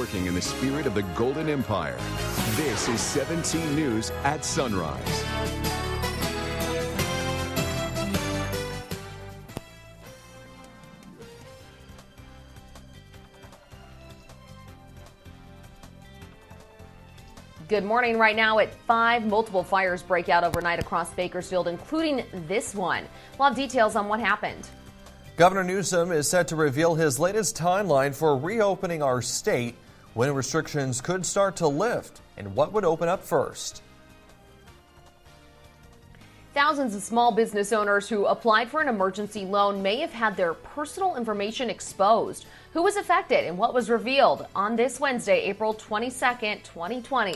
working in the spirit of the Golden Empire. This is 17 News at Sunrise. Good morning. Right now at 5, multiple fires break out overnight across Bakersfield, including this one. We'll have details on what happened. Governor Newsom is set to reveal his latest timeline for reopening our state, when restrictions could start to lift, and what would open up first. Thousands of small business owners who applied for an emergency loan may have had their personal information exposed. Who was affected and what was revealed on this Wednesday, April 22nd, 2020.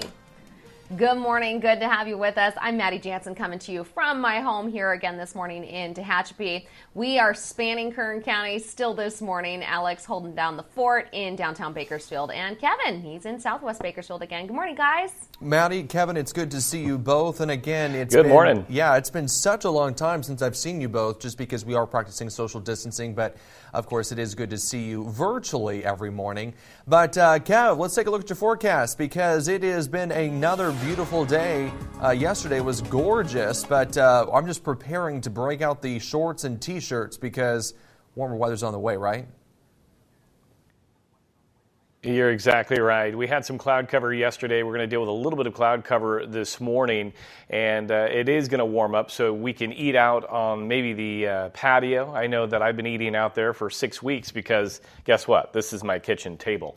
Good morning. Good to have you with us. I'm Maddie Jansen coming to you from my home here again this morning in Tehachapi. We are spanning Kern County still this morning. Alex holding down the fort in downtown Bakersfield, and Kevin, he's in southwest Bakersfield again. Good morning, guys. Maddie, Kevin, it's good to see you both. And again, Good morning. Yeah, it's been such a long time since I've seen you both, just because we are practicing social distancing. But of course, it is good to see you virtually every morning. But Kev, let's take a look at your forecast, because it has been another beautiful day. Yesterday was gorgeous, but I'm just preparing to break out the shorts and t-shirts because warmer weather's on the way, right? You're exactly right. We had some cloud cover yesterday. We're going to deal with a little bit of cloud cover this morning, and it is going to warm up so we can eat out on maybe the patio. I know that I've been eating out there for 6 weeks because guess what? This is my kitchen table.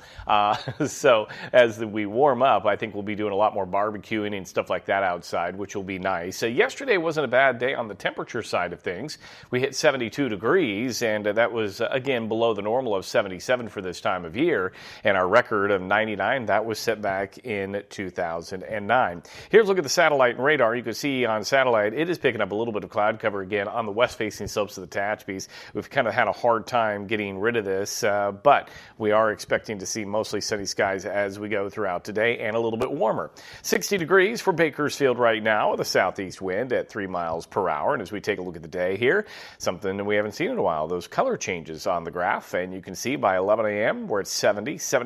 So as we warm up, I think we'll be doing a lot more barbecuing and stuff like that outside, which will be nice. Yesterday wasn't a bad day on the temperature side of things. We hit 72 degrees, and that was, again, below the normal of 77 for this time of year. And our record of 99, that was set back in 2009. Here's a look at the satellite and radar. You can see on satellite, it is picking up a little bit of cloud cover again on the west-facing slopes of the Tehachapi. We've kind of had a hard time getting rid of this, but we are expecting to see mostly sunny skies as we go throughout today and a little bit warmer. 60 degrees for Bakersfield right now with a southeast wind at 3 miles per hour. And as we take a look at the day here, something that we haven't seen in a while, those color changes on the graph. And you can see by 11 a.m. we're at 79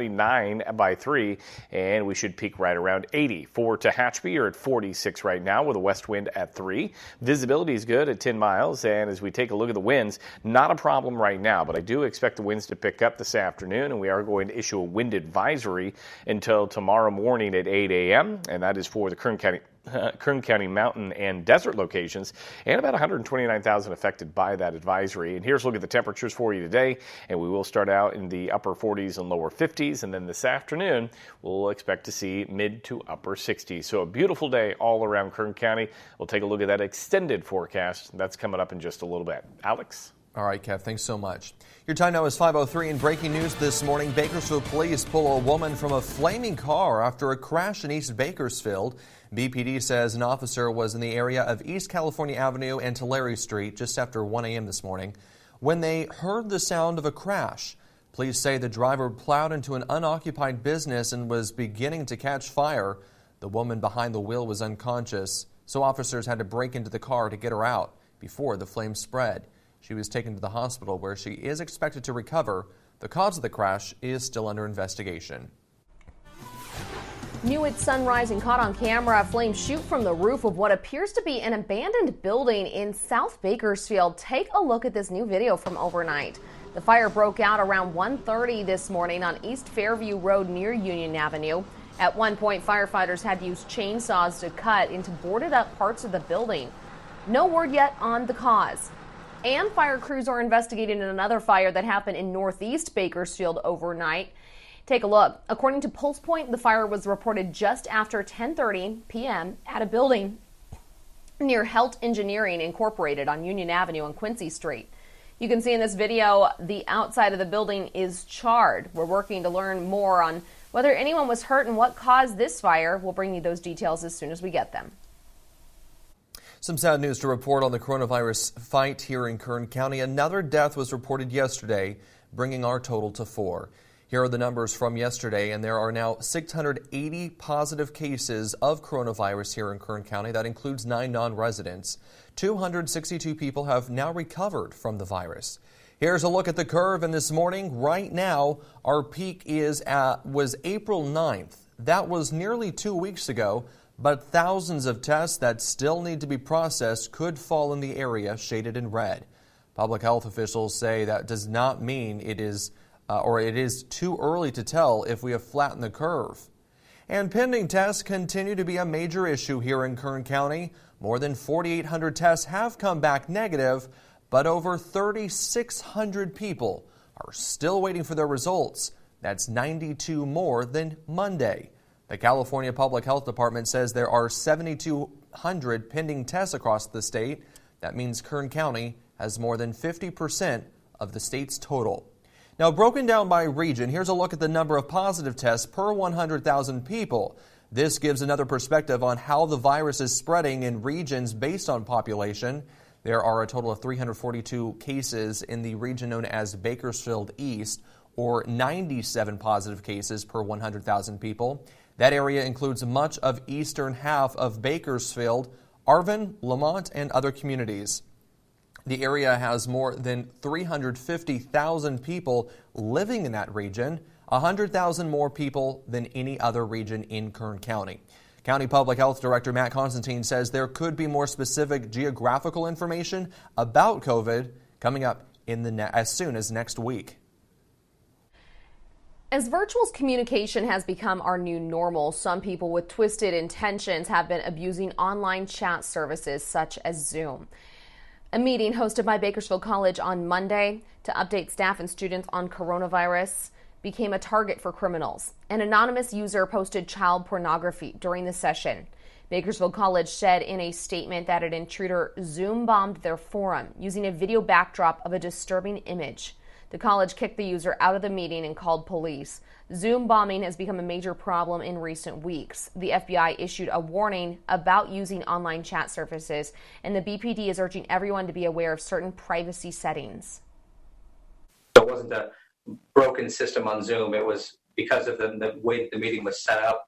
by 3, and we should peak right around 80. For Tehachapi, you're at 46 right now with a west wind at 3. Visibility is good at 10 miles, and as we take a look at the winds, not a problem right now, but I do expect the winds to pick up this afternoon, and we are going to issue a wind advisory until tomorrow morning at 8 a.m., and that is for the Kern County mountain and desert locations, and about 129,000 affected by that advisory. And here's a look at the temperatures for you today, and we will start out in the upper 40s and lower 50s, and then this afternoon we'll expect to see mid to upper 60s. So a beautiful day all around Kern County. We'll take a look at that extended forecast. That's coming up in just a little bit. Alex? All right, Kev, thanks so much. Your time now is 5:03. In breaking news this morning, Bakersfield police pull a woman from a flaming car after a crash in East Bakersfield. BPD says an officer was in the area of East California Avenue and Tulare Street just after 1 a.m. this morning when they heard the sound of a crash. Police say the driver plowed into an unoccupied business and was beginning to catch fire. The woman behind the wheel was unconscious, so officers had to break into the car to get her out before the flames spread. She was taken to the hospital where she is expected to recover. The cause of the crash is still under investigation. New at sunrise and caught on camera, flames shoot from the roof of what appears to be an abandoned building in South Bakersfield. Take a look at this new video from overnight. The fire broke out around 1:30 this morning on East Fairview Road near Union Avenue. At one point, firefighters had to use chainsaws to cut into boarded up parts of the building. No word yet on the cause. And fire crews are investigating another fire that happened in northeast Bakersfield overnight. Take a look. According to Pulse Point, the fire was reported just after 10:30 p.m. at a building near Helt Engineering Incorporated on Union Avenue and Quincy Street. You can see in this video the outside of the building is charred. We're working to learn more on whether anyone was hurt and what caused this fire. We'll bring you those details as soon as we get them. Some sad news to report on the coronavirus fight here in Kern County. Another death was reported yesterday, bringing our total to 4. Here are the numbers from yesterday, and there are now 680 positive cases of coronavirus here in Kern County. That includes 9 non-residents. 262 people have now recovered from the virus. Here's a look at the curve, and this morning, right now, our peak was April 9th. That was nearly 2 weeks ago, but thousands of tests that still need to be processed could fall in the area shaded in red. Public health officials say that does not mean it is too early to tell if we have flattened the curve. And pending tests continue to be a major issue here in Kern County. More than 4,800 tests have come back negative, but over 3,600 people are still waiting for their results. That's 92 more than Monday. The California Public Health Department says there are 7,200 pending tests across the state. That means Kern County has more than 50% of the state's total. Now, broken down by region, here's a look at the number of positive tests per 100,000 people. This gives another perspective on how the virus is spreading in regions based on population. There are a total of 342 cases in the region known as Bakersfield East, or 97 positive cases per 100,000 people. That area includes much of eastern half of Bakersfield, Arvin, Lamont, and other communities. The area has more than 350,000 people living in that region, 100,000 more people than any other region in Kern County. County Public Health Director Matt Constantine says there could be more specific geographical information about COVID coming up as soon as next week. As virtual communication has become our new normal, some people with twisted intentions have been abusing online chat services such as Zoom. A meeting hosted by Bakersfield College on Monday to update staff and students on coronavirus became a target for criminals. An anonymous user posted child pornography during the session. Bakersfield College said in a statement that an intruder Zoom bombed their forum using a video backdrop of a disturbing image. The college kicked the user out of the meeting and called police. Zoom bombing has become a major problem in recent weeks. The FBI issued a warning about using online chat services, and the BPD is urging everyone to be aware of certain privacy settings. So it wasn't a broken system on Zoom. It was because of the way that the meeting was set up,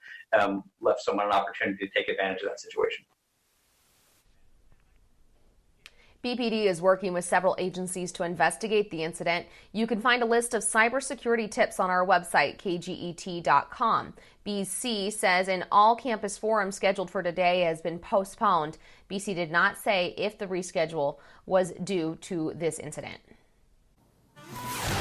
left someone an opportunity to take advantage of that situation. BPD is working with several agencies to investigate the incident. You can find a list of cybersecurity tips on our website, kget.com. BC says an all-campus forum scheduled for today has been postponed. BC did not say if the reschedule was due to this incident.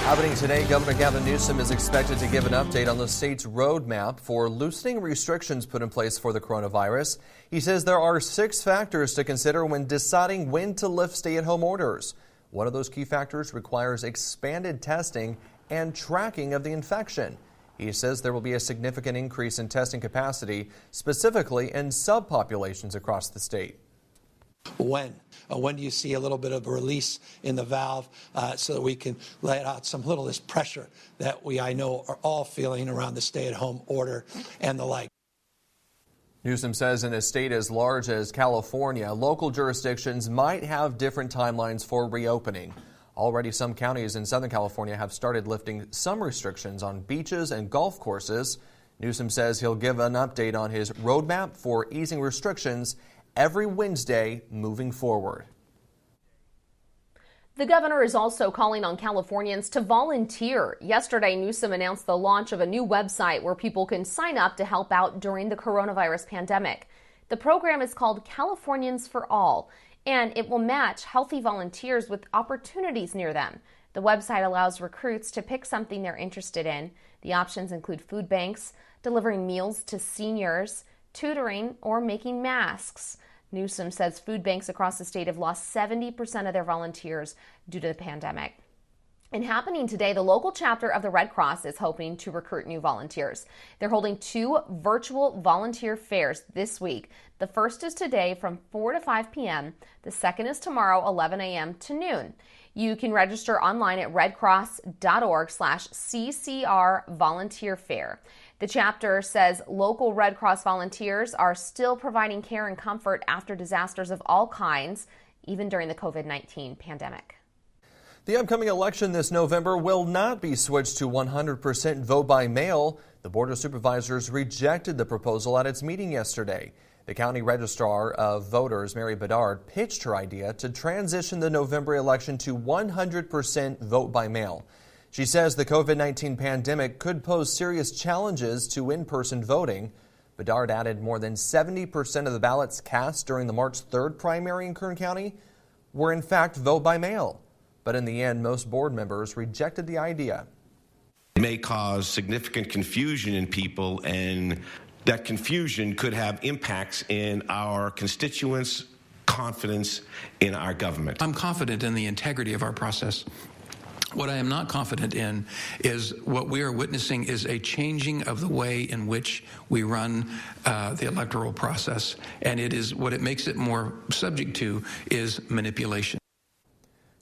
Happening today, Governor Gavin Newsom is expected to give an update on the state's roadmap for loosening restrictions put in place for the coronavirus. He says there are 6 factors to consider when deciding when to lift stay-at-home orders. One of those key factors requires expanded testing and tracking of the infection. He says there will be a significant increase in testing capacity, specifically in subpopulations across the state. When do you see a little bit of a release in the valve so that we can let out some little of this pressure that I know are all feeling around the stay-at-home order and the like. Newsom says in a state as large as California, local jurisdictions might have different timelines for reopening. Already some counties in Southern California have started lifting some restrictions on beaches and golf courses. Newsom says he'll give an update on his roadmap for easing restrictions every Wednesday moving forward. The governor is also calling on Californians to volunteer. Yesterday, Newsom announced the launch of a new website where people can sign up to help out during the coronavirus pandemic. The program is called Californians for All, and it will match healthy volunteers with opportunities near them. The website allows recruits to pick something they're interested in. The options include food banks, delivering meals to seniors, tutoring, or making masks. Newsom says food banks across the state have lost 70% of their volunteers due to the pandemic. And happening today, the local chapter of the Red Cross is hoping to recruit new volunteers. They're holding 2 virtual volunteer fairs this week. The first is today from 4 to 5 p.m. The second is tomorrow, 11 a.m. to noon. You can register online at redcross.org/CCR Volunteer Fair. The chapter says local Red Cross volunteers are still providing care and comfort after disasters of all kinds, even during the COVID-19 pandemic. The upcoming election this November will not be switched to 100% vote by mail. The Board of Supervisors rejected the proposal at its meeting yesterday. The county registrar of voters, Mary Bedard, pitched her idea to transition the November election to 100% vote by mail. She says the COVID-19 pandemic could pose serious challenges to in-person voting. Bedard added more than 70% of the ballots cast during the March 3rd primary in Kern County were in fact vote by mail. But in the end, most board members rejected the idea. It may cause significant confusion in people, and that confusion could have impacts in our constituents' confidence in our government. I'm confident in the integrity of our process. What I am not confident in is what we are witnessing is a changing of the way in which we run the electoral process. And it is what it makes it more subject to is manipulation.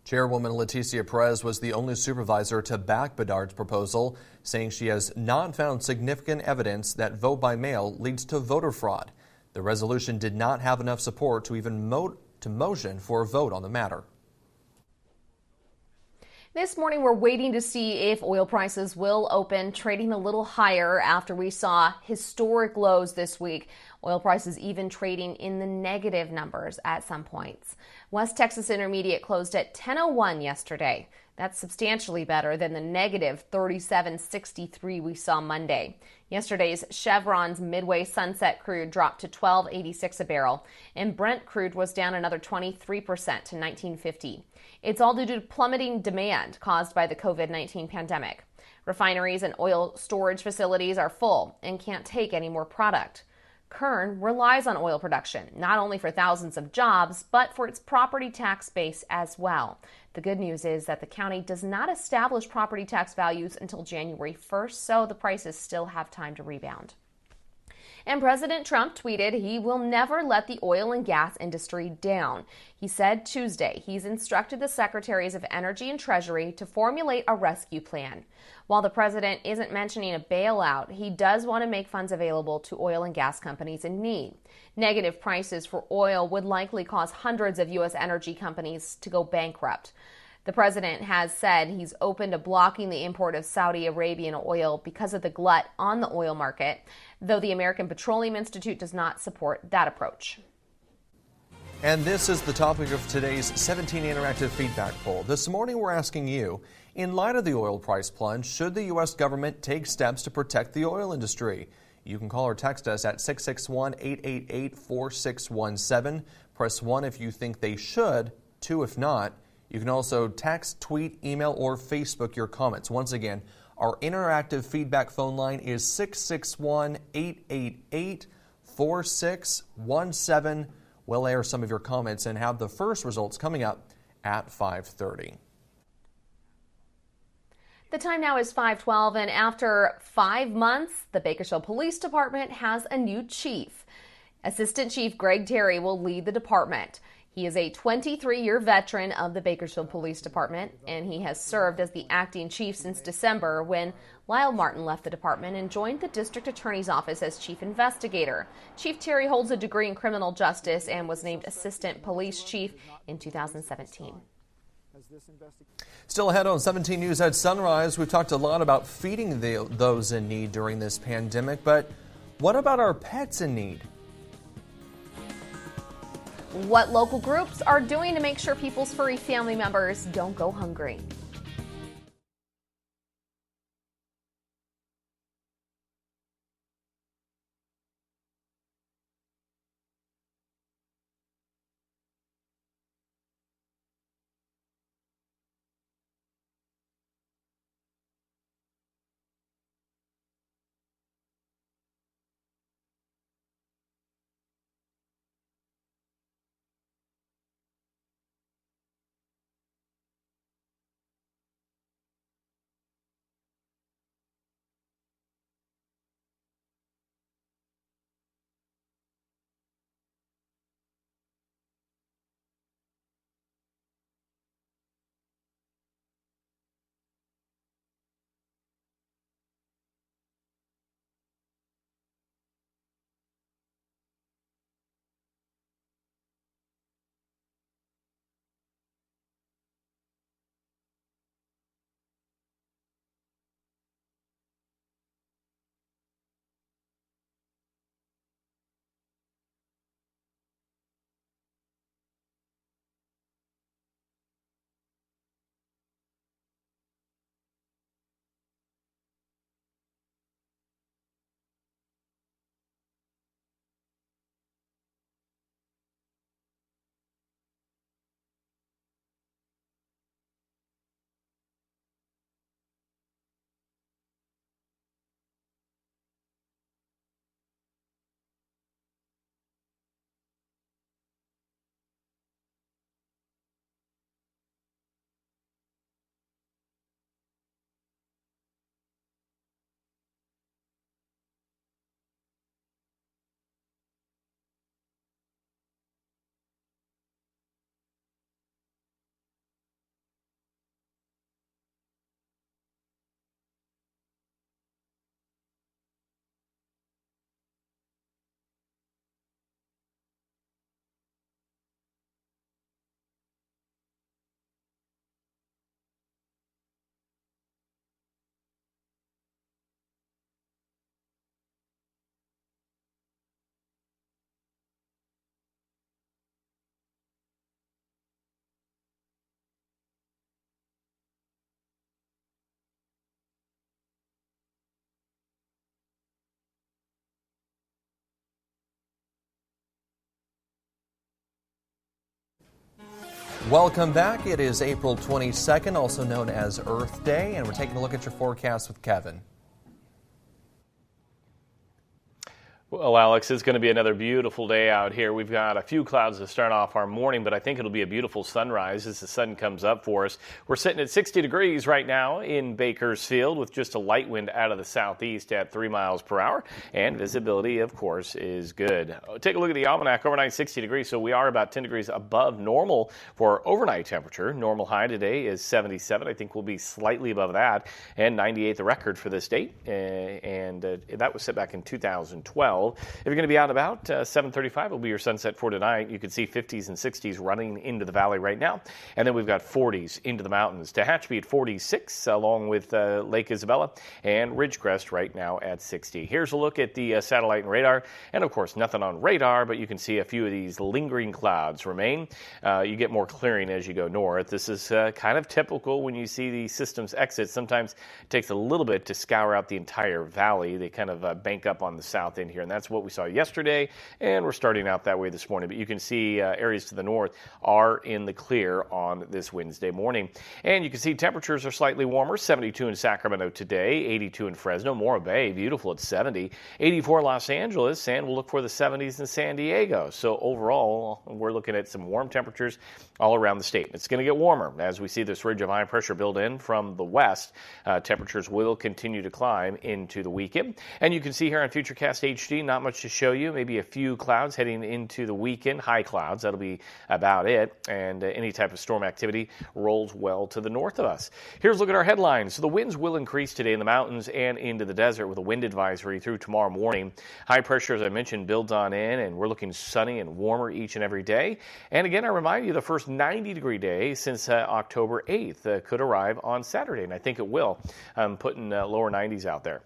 Chairwoman Leticia Perez was the only supervisor to back Bedard's proposal, saying she has not found significant evidence that vote by mail leads to voter fraud. The resolution did not have enough support to even motion for a vote on the matter. This morning, we're waiting to see if oil prices will open trading a little higher after we saw historic lows this week. Oil prices even trading in the negative numbers at some points. West Texas Intermediate closed at 10.01 yesterday. That's substantially better than the negative 37.63 we saw Monday. Yesterday's Chevron's Midway Sunset crude dropped to $12.86 a barrel, and Brent crude was down another 23% to $19.50. It's all due to plummeting demand caused by the COVID-19 pandemic. Refineries and oil storage facilities are full and can't take any more product. Kern relies on oil production, not only for thousands of jobs, but for its property tax base as well. The good news is that the county does not establish property tax values until January 1st, so the prices still have time to rebound. And President Trump tweeted he will never let the oil and gas industry down. He said Tuesday he's instructed the Secretaries of Energy and Treasury to formulate a rescue plan. While the president isn't mentioning a bailout, he does want to make funds available to oil and gas companies in need. Negative prices for oil would likely cause hundreds of U.S. energy companies to go bankrupt. The president has said he's open to blocking the import of Saudi Arabian oil because of the glut on the oil market, though the American Petroleum Institute does not support that approach. And this is the topic of today's 17 Interactive Feedback Poll. This morning we're asking you, in light of the oil price plunge, should the U.S. government take steps to protect the oil industry? You can call or text us at 661-888-4617. Press 1 if you think they should, 2 if not. You can also text, tweet, email, or Facebook your comments. Once again, our interactive feedback phone line is 661-888-4617. We'll air some of your comments and have the first results coming up at 5:30. The time now is 5:12, and after 5 months, the Bakersfield Police Department has a new chief. Assistant Chief Greg Terry will lead the department. He is a 23-year veteran of the Bakersfield Police Department, and he has served as the acting chief since December when Lyle Martin left the department and joined the district attorney's office as chief investigator. Chief Terry holds a degree in criminal justice and was named assistant police chief in 2017. Still ahead on 17 News at Sunrise, we've talked a lot about feeding those in need during this pandemic, but what about our pets in need? What local groups are doing to make sure people's furry family members don't go hungry. Welcome back. It is April 22nd, also known as Earth Day, and we're taking a look at your forecast with Kevin. Well, Alex, it's going to be another beautiful day out here. We've got a few clouds to start off our morning, but I think it'll be a beautiful sunrise as the sun comes up for us. We're sitting at 60 degrees right now in Bakersfield with just a light wind out of the southeast at 3 miles per hour, and visibility, of course, is good. Take a look at the almanac. Overnight 60 degrees, so we are about 10 degrees above normal for overnight temperature. Normal high today is 77. I think we'll be slightly above that, and 98 the record for this date, and that was set back in 2012. If you're going to be out about 7:35 will be your sunset for tonight. You can see 50s and 60s running into the valley right now. And then we've got 40s into the mountains. Tehachapi at 46 along with Lake Isabella and Ridgecrest right now at 60. Here's a look at the satellite and radar. And of course, nothing on radar, but you can see a few of these lingering clouds remain. You get more clearing as you go north. This is kind of typical when you see the system's exit. Sometimes it takes a little bit to scour out the entire valley. They kind of bank up on the south end here. And that's what we saw yesterday, and we're starting out that way this morning. But you can see areas to the north are in the clear on this Wednesday morning. And you can see temperatures are slightly warmer, 72 in Sacramento today, 82 in Fresno, Morro Bay, beautiful at 70, 84 in Los Angeles, and we'll look for the 70s in San Diego. So overall, we're looking at some warm temperatures all around the state. It's going to get warmer as we see this ridge of high pressure build in from the west. Temperatures will continue to climb into the weekend. And you can see here on Futurecast HD, not much to show you, maybe a few clouds heading into the weekend, high clouds, that'll be about it, and any type of storm activity rolls well to the north of us. Here's a look at our headlines. So the winds will increase today in the mountains and into the desert with a wind advisory through tomorrow morning. High pressure, as I mentioned, builds on in, and we're looking sunny and warmer each and every day. And again, I remind you, the first 90-degree day since October 8th could arrive on Saturday, and I think it will. I'm putting lower 90s out there.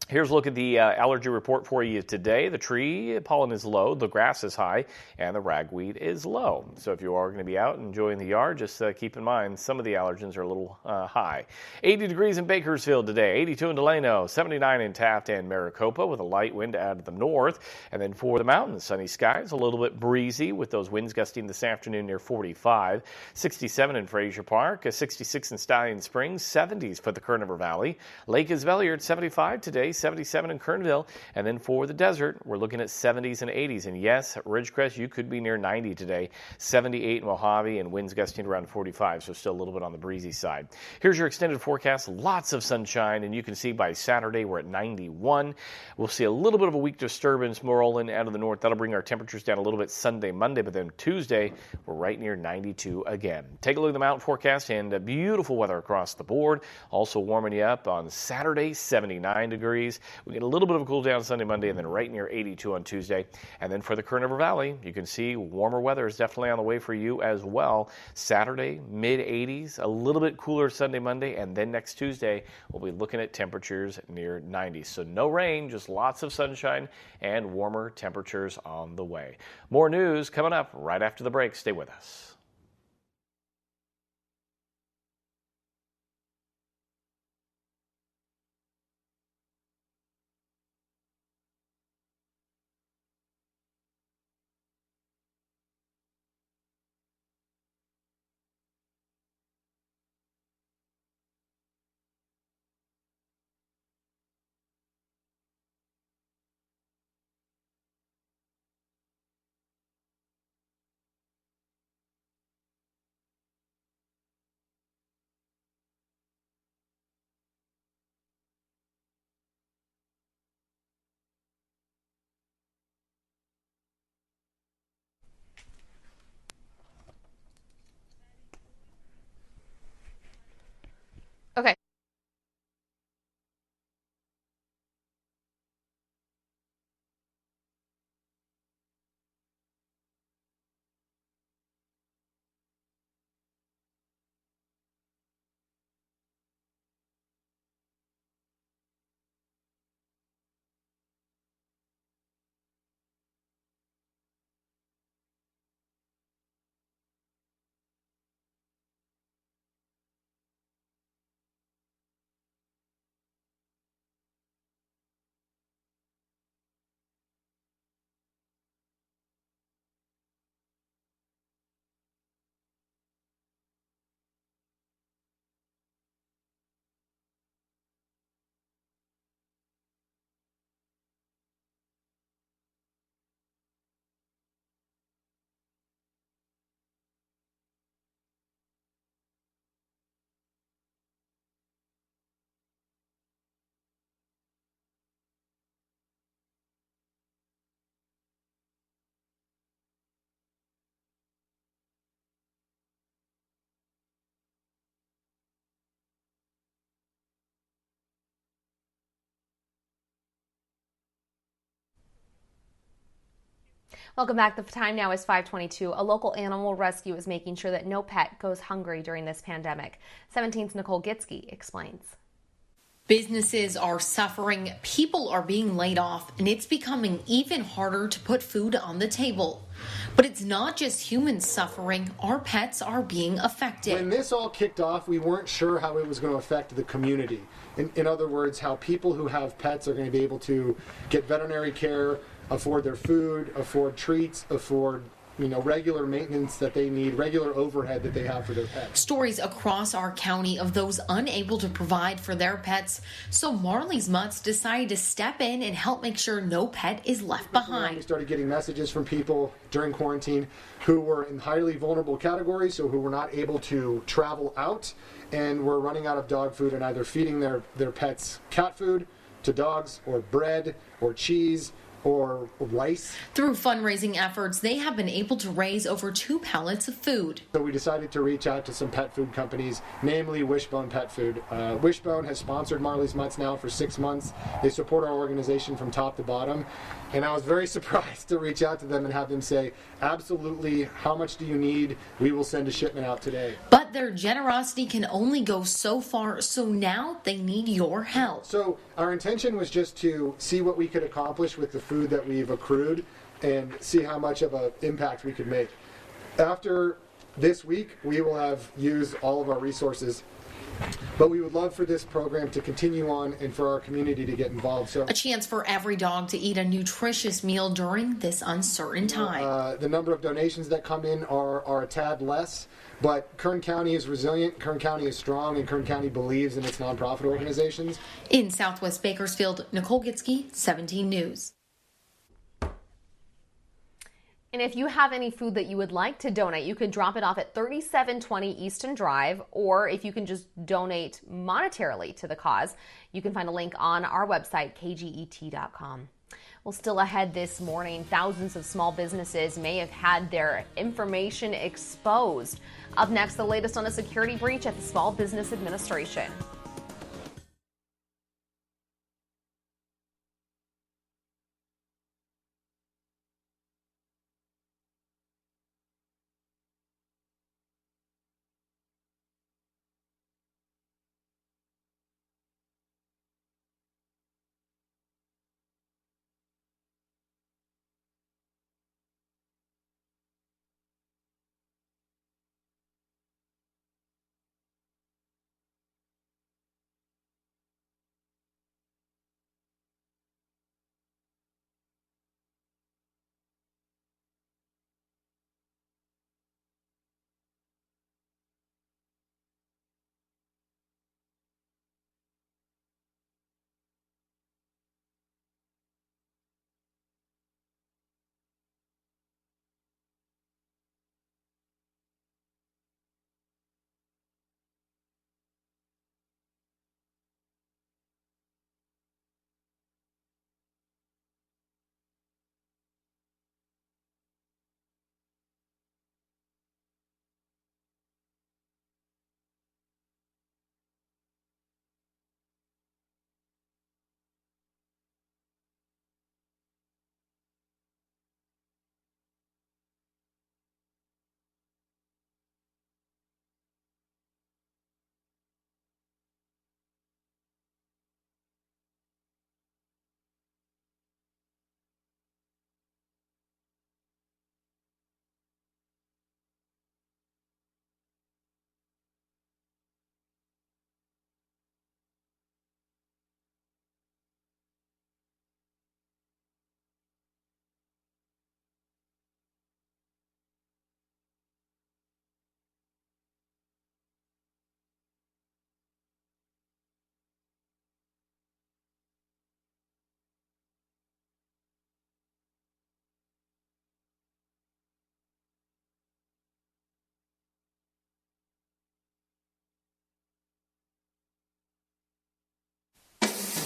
Here's a look at the allergy report for you today. The tree pollen is low, the grass is high, and the ragweed is low. So if you are going to be out enjoying the yard, just keep in mind some of the allergens are a little high. 80 degrees in Bakersfield today, 82 in Delano, 79 in Taft and Maricopa with a light wind out of the north. And then for the mountains, sunny skies, a little bit breezy with those winds gusting this afternoon near 45. 67 in Frazier Park, 66 in Stallion Springs, 70s for the Kern River Valley. Lake Isabella at 75 today, 77 in Kernville, and then for the desert, we're looking at 70s and 80s. And yes, Ridgecrest, you could be near 90 today, 78 in Mojave, and winds gusting around 45, so still a little bit on the breezy side. Here's your extended forecast, lots of sunshine, and you can see by Saturday we're at 91. We'll see a little bit of a weak disturbance rolling out of the north. That'll bring our temperatures down a little bit Sunday, Monday, but then Tuesday, we're right near 92 again. Take a look at the mountain forecast, and beautiful weather across the board. Also warming you up on Saturday, 79 degrees. We get a little bit of a cool down Sunday, Monday, and then right near 82 on Tuesday. And then for the Kern River Valley, you can see warmer weather is definitely on the way for you as well. Saturday, mid-80s, a little bit cooler Sunday, Monday, and then next Tuesday, we'll be looking at temperatures near 90. So no rain, just lots of sunshine and warmer temperatures on the way. More news coming up right after the break. Stay with us. Welcome back. The time now is 5:22. A local animal rescue is making sure that no pet goes hungry during this pandemic. 17's Nicole Gitsky explains. Businesses are suffering, people are being laid off, and it's becoming even harder to put food on the table. But it's not just humans suffering, our pets are being affected. When this all kicked off, we weren't sure how it was going to affect the community. In other words, how people who have pets are going to be able to get veterinary care, afford their food, afford treats, afford regular maintenance that they need, regular overhead that they have for their pets. Stories across our county of those unable to provide for their pets. So Marley's Mutts decided to step in and help make sure no pet is left behind. We started getting messages from people during quarantine who were in highly vulnerable categories, so who were not able to travel out and were running out of dog food and either feeding their pets cat food to dogs or bread or cheese or rice. Through fundraising efforts, they have been able to raise over 2 pallets of food. So we decided to reach out to some pet food companies, namely Wishbone Pet Food. Wishbone has sponsored Marley's Mutts now for 6 months. They support our organization from top to bottom. And I was very surprised to reach out to them and have them say, absolutely, how much do you need? We will send a shipment out today. But their generosity can only go so far, so now they need your help. So our intention was just to see what we could accomplish with the food that we've accrued and see how much of an impact we could make. After this week, we will have used all of our resources. But we would love for this program to continue on and for our community to get involved. So, a chance for every dog to eat a nutritious meal during this uncertain time. The number of donations that come in are a tad less, but Kern County is resilient, Kern County is strong, and Kern County believes in its nonprofit organizations. In Southwest Bakersfield, Nicole Gitsky, 17 News. And if you have any food that you would like to donate, you can drop it off at 3720 Easton Drive, or if you can just donate monetarily to the cause, you can find a link on our website, kget.com. Well, still ahead this morning, thousands of small businesses may have had their information exposed. Up next, the latest on a security breach at the Small Business Administration.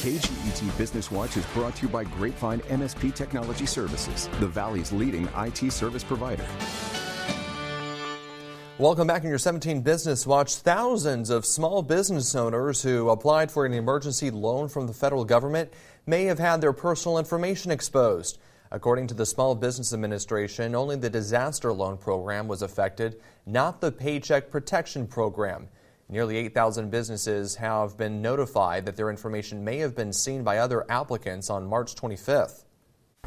KGET Business Watch is brought to you by Grapevine MSP Technology Services, the Valley's leading IT service provider. Welcome back in your 17 Business Watch. Thousands of small business owners who applied for an emergency loan from the federal government may have had their personal information exposed. According to the Small Business Administration, only the disaster loan program was affected, not the Paycheck Protection Program. Nearly 8,000 businesses have been notified that their information may have been seen by other applicants on March 25th.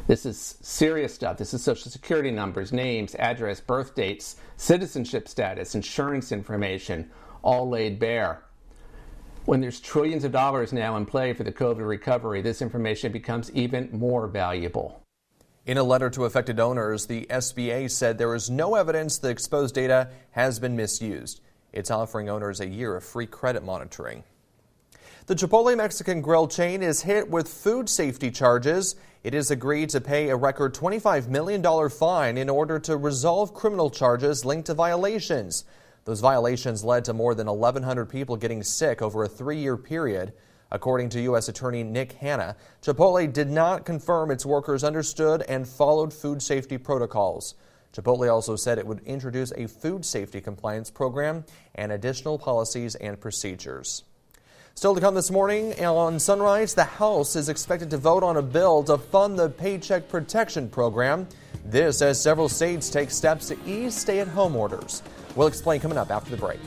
This is serious stuff. This is Social Security numbers, names, address, birth dates, citizenship status, insurance information, all laid bare. When there's trillions of dollars now in play for the COVID recovery, this information becomes even more valuable. In a letter to affected owners, the SBA said there is no evidence the exposed data has been misused. It's offering owners a year of free credit monitoring. The Chipotle Mexican grill chain is hit with food safety charges. It has agreed to pay a record $25 million fine in order to resolve criminal charges linked to violations. Those violations led to more than 1,100 people getting sick over a 3-year period. According to U.S. Attorney Nick Hanna, Chipotle did not confirm its workers understood and followed food safety protocols. Chipotle also said it would introduce a food safety compliance program and additional policies and procedures. Still to come this morning on Sunrise, the House is expected to vote on a bill to fund the Paycheck Protection Program. This as several states take steps to ease stay-at-home orders. We'll explain coming up after the break.